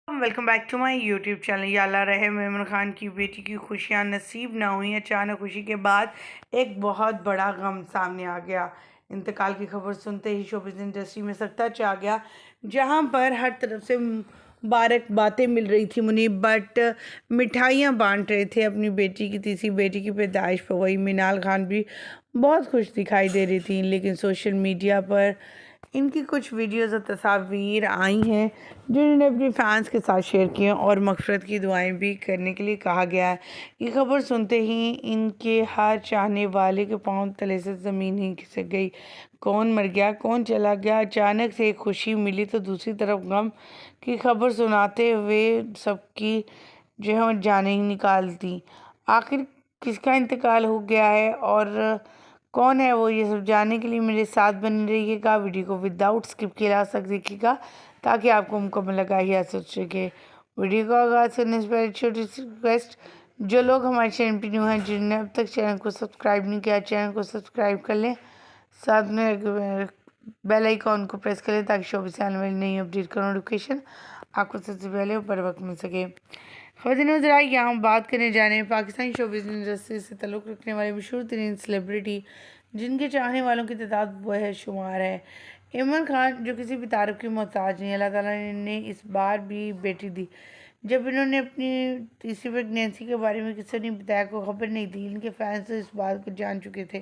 Welcome back to my YouTube channel. یا اللہ رہے میمن خان کی بیٹی کی خوشیاں نصیب نہ ہوئیں. اچانک خوشی کے بعد ایک بہت بڑا غم سامنے آ گیا. انتقال کی خبر سنتے ہی شوبز انڈسٹری میں سکتہ چھا گیا، جہاں پر ہر طرف سے مبارک باتیں مل رہی تھی. منیب بٹ مٹھائیاں بانٹ رہے تھے اپنی بیٹی کی تیسری بیٹی کی پیدائش پر. وہی مینال خان بھی بہت خوش دکھائی دے رہی تھیں، لیکن سوشل میڈیا پر ان کی کچھ ویڈیوز اور تصاویر آئی ہیں جو انہوں نے اپنی فینس کے ساتھ شیئر کی ہیں اور مغفرت کی دعائیں بھی کرنے کے لیے کہا گیا ہے. یہ خبر سنتے ہی ان کے ہر چاہنے والے کے پاؤں تلے سے زمین ہی کھسک گئی. کون مر گیا، کون چلا گیا؟ اچانک سے ایک خوشی ملی تو دوسری طرف غم کی خبر سناتے ہوئے سب کی جو ہے جانیں ہی نکال دی. آخر کس کا انتقال ہو گیا ہے اور کون ہے وہ، یہ سب جاننے کے لیے میرے ساتھ بنے رہیے گا. ویڈیو کو وداؤٹ اسکپ کے لاسٹ تک دیکھیے گا تاکہ آپ کو مکمل لگائی حاصل ہو سکے. ویڈیو کو آغاز کرنے سے پہلے چھوٹی سی ریکویسٹ، جو لوگ ہمارے چینل پہ نیو ہیں، جنہوں نے اب تک چینل کو سبسکرائب نہیں کیا، چینل کو سبسکرائب کر لیں، ساتھ میں بیل آئیکن کو پریس کر لیں تاکہ شوبز سے آنے والی نئی اپڈیٹ کا نوٹیفیکیشن آپ کو سب سے پہلے بر وقت مل سکے. خواتین و حضرات، یہاں ہم بات کرنے جا رہے ہیں پاکستانی شوبز انڈسٹری سے تعلق رکھنے والے مشہور ترین سیلیبریٹی جن کے چاہنے والوں کی تعداد بے شمار ہے. ایمن خان جو کسی بھی تعارف کی محتاج نہیں. اللہ تعالیٰ نے اس بار بھی بیٹی دی. جب انہوں نے اپنی تیسری پریگنینسی کے بارے میں کسی نے بتایا، کو خبر نہیں تھی. ان کے فینس اس بات کو جان چکے تھے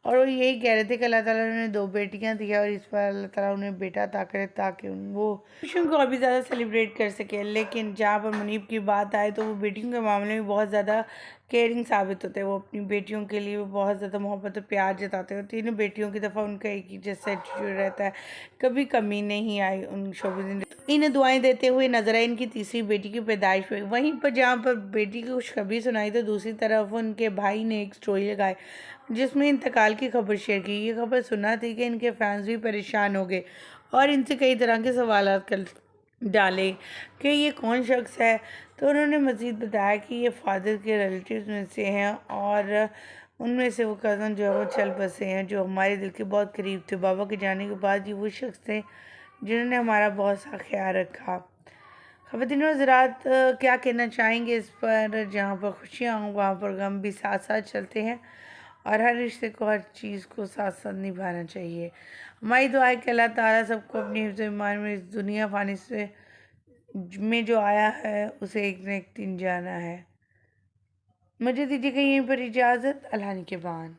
اور وہ یہی کہہ رہے تھے کہ اللہ تعالیٰ نے 2 بیٹیاں دی اور اس بار اللہ تعالیٰ انہیں بیٹا عطا کرے تاکہ وہ خوشیوں کو ابھی زیادہ سیلیبریٹ کر سکے. لیکن جہاں پر منیب کی بات آئے تو وہ بیٹیوں کے معاملے میں بہت زیادہ کیئرنگ ثابت ہوتے ہیں. وہ اپنی بیٹیوں کے لیے بہت زیادہ محبت اور پیار جتاتے ہیں. تینوں بیٹیوں کی دفعہ ان کا ایک ہی جیسا ایٹیٹیوڈ رہتا ہے، کبھی کمی نہیں آئی. ان شوبز انہیں دعائیں دیتے ہوئے نظر آئے ان کی تیسری بیٹی کی پیدائش ہوئی. وہیں پر جہاں پر بیٹی کی خوشخبری سنائی تو دوسری طرف ان کے بھائی نے ایک سٹوری لگائی جس میں انتقال کی خبر شیئر کی. یہ خبر سنا تھی کہ ان کے فینس بھی پریشان ہو گئے اور ان سے کئی طرح کے سوالات کر ڈالے کہ یہ کون شخص ہے. تو انہوں نے مزید بتایا کہ یہ فادر کے ریلیٹیوز میں سے ہیں اور ان میں سے وہ کزن جو ہے وہ چل بسے ہیں جو ہمارے دل کے بہت قریب تھے. بابا کے جانے کے بعد یہ وہ شخص تھے جنہوں نے ہمارا بہت سا خیال رکھا. خواتین و حضرات، کیا کہنا چاہیں گے اس پر؟ جہاں پر خوشیاں ہوں وہاں پر غم بھی ساتھ ساتھ چلتے ہیں اور ہر رشتے کو، ہر چیز کو ساتھ ساتھ نبھانا چاہیے. ہماری دعا ہے کہ اللہ تعالیٰ سب کو اپنی حفظ و ایمان میں اس دنیا فانی سے میں جو آیا ہے اسے ایک نہ ایک دن جانا ہے. مجھے دیجیے گا یہیں پر اجازت. اللہ نگہبان.